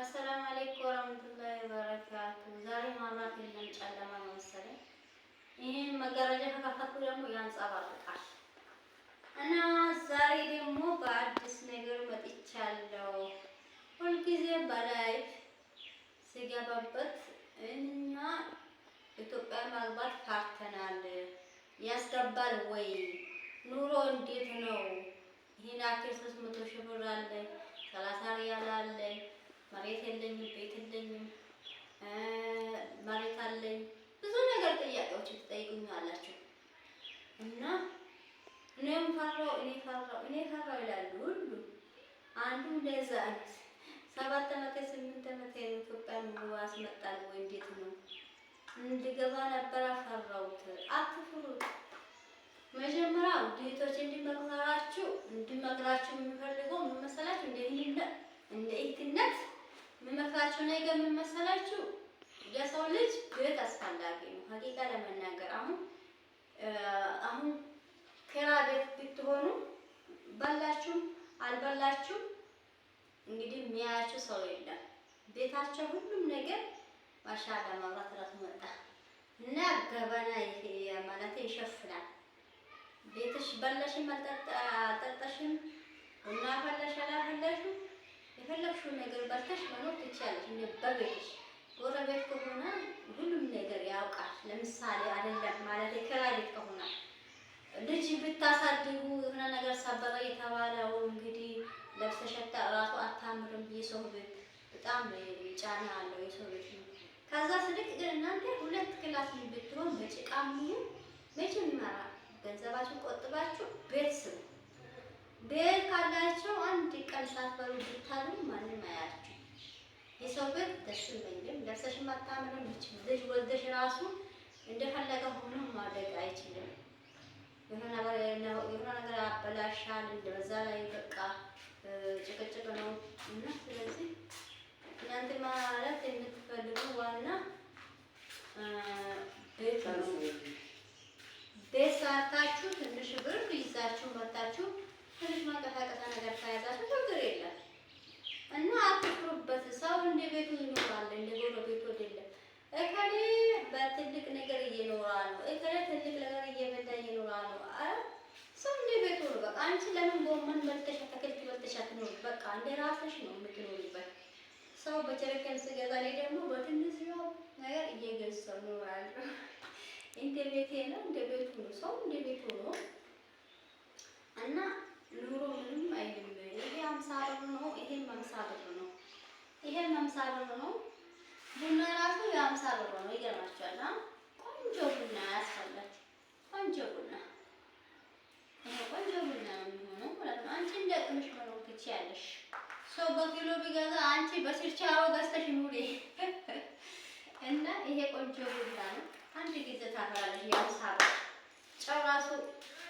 አሰላሙ አለይኩም ወራህመቱላሂ ወበረካቱ። ዛሬ ማብራት የለም፣ ጨለማ ነው መሰለኝ። ይሄን መጋረጃ ከከፈቱ ደግሞ ያንጸባርቃል እና ዛሬ ደግሞ በአዲስ ነገር መጥቻለሁ። ሁልጊዜ በላይፍ ሲገባበት እኛ ኢትዮጵያ ማግባት ፈርተናል። ያስገባል ወይ? ኑሮ እንዴት ነው? ይሄን አክል 300 ሺህ ብር አለ፣ 30 ሪያል አለ። መሬት የለኝም፣ ቤት የለኝም፣ መሬት አለኝ። ብዙ ነገር ጥያቄዎች ትጠይቁኛላችሁ እና እኔም ፈራው ይላሉ ሁሉ። አንዱ እንደዛ 7 ዓመት 8 ዓመት ኢትዮጵያ ኑሮ አስመጣል ወይ? እንዴት ነው እንድገባ ነበር ፈራሁት። አትፍሩት። መጀመሪያ ውዴቶች እንዲመክራችሁ የምፈልገው ምን መሰላችሁ? እንደ እህትነት የምመክራችሁ ነገር ምን መሰላችሁ? ለሰው ልጅ ቤት አስፈላጊ ነው። ሀቂቃ ለመናገር አሁን ኪራይ ቤት ብትሆኑ በላችሁም አልበላችሁም እንግዲህ የሚያያችሁ ሰው የለም። ቤታቸው ሁሉም ነገር ማሻአላ ማብራት ራሱ መጣ እና ገበና ማለት ይሸፍናል። ቤትሽ በላሽም አልጠጣሽም፣ ቡና ፈላሽ አላፈላሽም፣ የፈለግሽውን ነገር በልተሽ መኖር ትችያለሽ። እንደ በቤትሽ ጎረቤት ከሆነ ሁሉም ነገር ያውቃል። ለምሳሌ አይደለም ማለት የኪራይ ቤት ከሆነ ልጅ ብታሳድጉ የሆነ ነገር ሰበረ የተባለው እንግዲህ ለብሰሸታ እራሱ አታምርም። የሰው ቤት በጣም ጫና አለው የሰው ቤት ነው። ከዛ ስልክ ግን እናንተ 2 ክላስ ብትሆን በጭቃም ይሁን መቼም ይመራል። ገንዘባችሁ ቆጥባችሁ ቤት ስሩ። ቤት ካላችሁ አንድ ቀን ሳትበሉ ብታሉ ማንም አያችሁ። የሰው ቤት ደስ ይለኛል። ለብሰሽ ማታምርም ልጅ ወልደሽ ራሱ እንደፈለገ ሆኖ ማደግ አይችልም። የሆነ ነገር አበላሻል። እንደዛ ላይ በቃ ጭቅጭቅ ነው እና ስለዚህ እናንተ ማለት የምትፈልጉ ዋና ቤት ነው። ቤት ሰርታችሁ ትንሽ ብር ይዛችሁ መጣችሁ ትንሽ ማንቀሳቀሻ ነገር ካያዛችሁ ችግር የለም እና አትፍሩበት። ሰው እንደ ቤቱ ይኖራል፣ እንደ ጎረቤቱ አይደለም። እከሌ በትልቅ ነገር እየኖራል ነው፣ እከሌ ትልቅ ነገር እየበላ እየኖራል ነው። ሰው እንደ ቤቱ ነው። በቃ አንቺ ለምን ጎመን በልተሽ አትክልት በልተሽ አትኖር? በቃ እንደ ራስሽ ነው የምትኖሪበት። ሰው በቸረከን ስገዛ ላይ ደግሞ በትንሽ ነገር እየገዛሁ እኖራለሁ። እንደ ቤቴ ነው፣ እንደ ቤቱ ነው። ሰው እንደ ቤቱ ነው እና ኑሮ ምንም አይልም። ይሄ 50 ብር ነው፣ ይሄም 50 ብር ነው፣ ይሄም 50 ብር ነው። ቡና ራሱ የ50 ብር ነው። ይገርማችኋል። ቆንጆ ቡና ያስፈላል። ቆንጆ ቡና ይሄ ቆንጆ ቡና ነው የሚሆነው ማለት ነው። አንቺ እንደ ቅምሽ መኖር ትችያለሽ። ሰው በኪሎ ቢገዛ አንቺ በችርቻሮ ገዝተሽ ኑሪ እና ይሄ ቆንጆ ቡና ነው። አንድ ጊዜ ታፈራለሽ። የ50 ብር ጨው ራሱ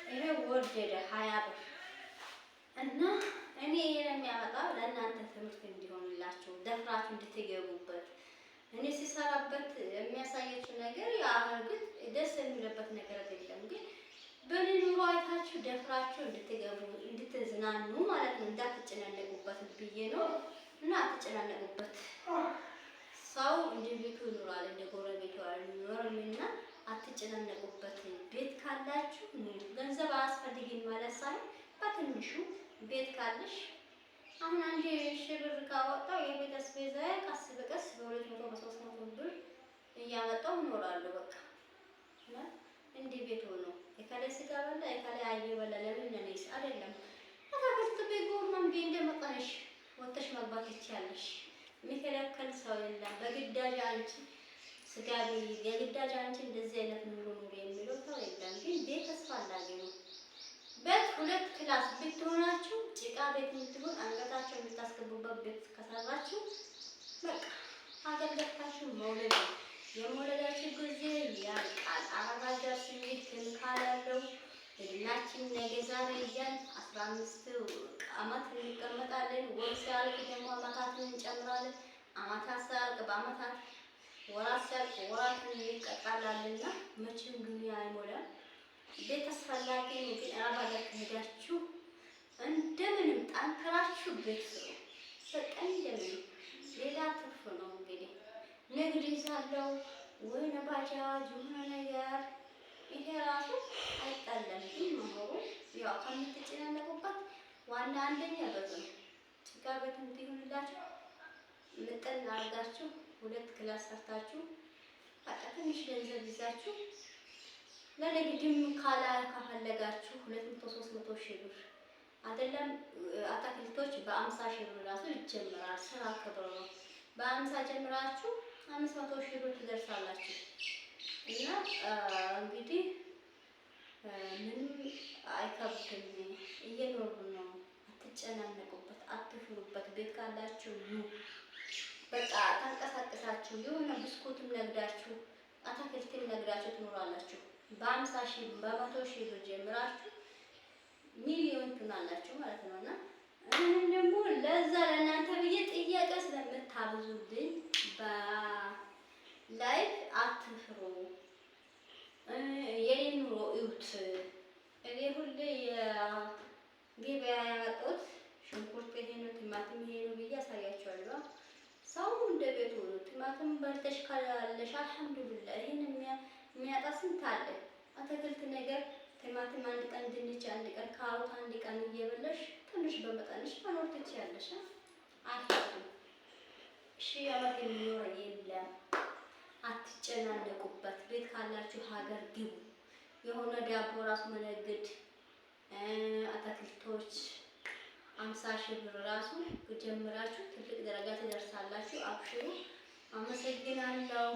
ይሄ ወደደ 20 ብር እና እኔ ይሄን የሚያመጣው ለእናንተ ትምህርት እንዲሆንላችሁ ደፍራችሁ እንድትገቡበት። እኔ ሲሰራበት የሚያሳያችሁ ነገር ያርግጥ ደስ የሚልበት ነገር አይደለም፣ ግን በኑሮ አይታችሁ ደፍራችሁ እንድትገቡ እንድትዝናኑ ማለት ነው። እንዳትጨናነቁበት ብዬ ነው እና አትጨናነቁበት። ሰው እንደ ቤቱ ይኖራል፣ እንደ ጎረቤቱ አይኖርም እና አትጨናነቁበት። ቤት ካላችሁ ገንዘብ አያስፈልግም ማለት ሳይሆን በትንሹ ቤት ካለሽ አሁን 1,000 ብር ካወጣው የቤት አስቤዛ ቀስ በቀስ በ200 በ300 ብር እያመጣው እኖራለሁ። በቃ እና እንደ ቤት ሆኖ የካለ ስጋ በላ የካለ አየ በላ ለምን ነኝስ አይደለም። አታክልት ቢጎርማም እንደመጣሽ ወጥተሽ መግባት ይቻላልሽ። የሚከለከል ሰው የለም። በግዳጅ አንቺ ስጋ የግዳጅ አንቺ እንደዚህ አይነት ኑሮ ኑሮ የሚለው ሰው የለም። ግን ቤት አስፈላጊ ነው። ቤት 2 ክላስ ብትሆናችሁ ጭቃ ቤት የምትሆን አንገታችሁ የምታስገቡበት ቤት ከሰራችሁ በቃ አገልግሎታችሁ መውለድ ነው። የመውለዳችሁ ጊዜ ያልቃል። አረብ ሀገር ስንሄድ ኬሚካል ያለው እድሜያችን ነገ ዛሬ እያልን 15 ዓመት እንቀመጣለን። ወር ሲያልቅ ደግሞ ዓመታትን እንጨምራለን። ዓመታት ሲያልቅ በዓመታት፣ ወራት ሲያልቅ ወራትን እንቀጥላልና መቼም ዱንያ አይሞላም። ቤት አስፈላጊ ነው። ግን አረብ ሀገር ከሄዳችሁ እንደምንም ጠንክራችሁ ቤት ስሩ። በቃ እንደምንም ሌላ ትርፍ ነው እንግዲህ ንግድ ይዛለው ወይ ባጃጅ የሆነ ነገር ይሄ ራሱ አይጣለም። ግን መሆኑ ያው ከምትጨናነቁበት ዋና አንደኛ በት ነው። ጭቃ ቤት እንዲሆንላችሁ ምጥን አድርጋችሁ 2 ክላስ ሰርታችሁ በቃ ትንሽ ገንዘብ ይዛችሁ ለንግድም ከፈለጋችሁ 200 300 ሺህ ብር አይደለም አታክልቶች በ50 ሺህ ብር ራሱ ይጀምራል። ስራ ክብር ነው። በ50 ጀምራችሁ 500 ሺህ ብር ትደርሳላችሁ። እና እንግዲህ ምንም አይከብድም። እየኖሩ ነው። አትጨናነቁበት፣ አትፍሩበት። ቤት ካላችሁ በቃ ተንቀሳቀሳችሁ የሆነ ብስኩትም ነግዳችሁ አታክልትም ነግዳችሁ ትኖራላችሁ። በ50 ሺህ በ100 ሺህ ብር ጀምራችሁ ሚሊዮን ትሆናላችሁ ማለት ነው። እና እኔም ደግሞ ለዛ ለእናንተ ብዬ ጥያቄ ስለምታብዙልኝ በላይፍ አትፍሩ። የኔን ኑሮ እዩት። እኔ ሁሌ የገበያ ያመጣሁት ሽንኩርት ይሄ ነው፣ ቲማቲም ይሄ ነው ብዬ አሳያችኋለሁ። ሰው እንደ ቤቱ ነው። ቲማቲም በልተሽ ካላለሽ አልሐምዱሊላህ። ይሄን የሚያጣ ስንት አለ። አትክልት ነገር ቲማቲም አንድ ቀን፣ ድንች አንድ ቀን፣ ካሮት አንድ ቀን እየበላሽ ትንሽ በመጠንሽ መኖር ትችያለሽ። አትፍሩ። ሺህ ዓመት የሚኖር የለም። አትጨናነቁበት። ቤት ካላችሁ ሀገር ግቡ። የሆነ ዳቦ ራሱ መነግድ አትክልቶች 50 ሺህ ብር ራሱ ጀምራችሁ ትልቅ ደረጃ ትደርሳላችሁ። አብሽሩ። አመሰግናለሁ።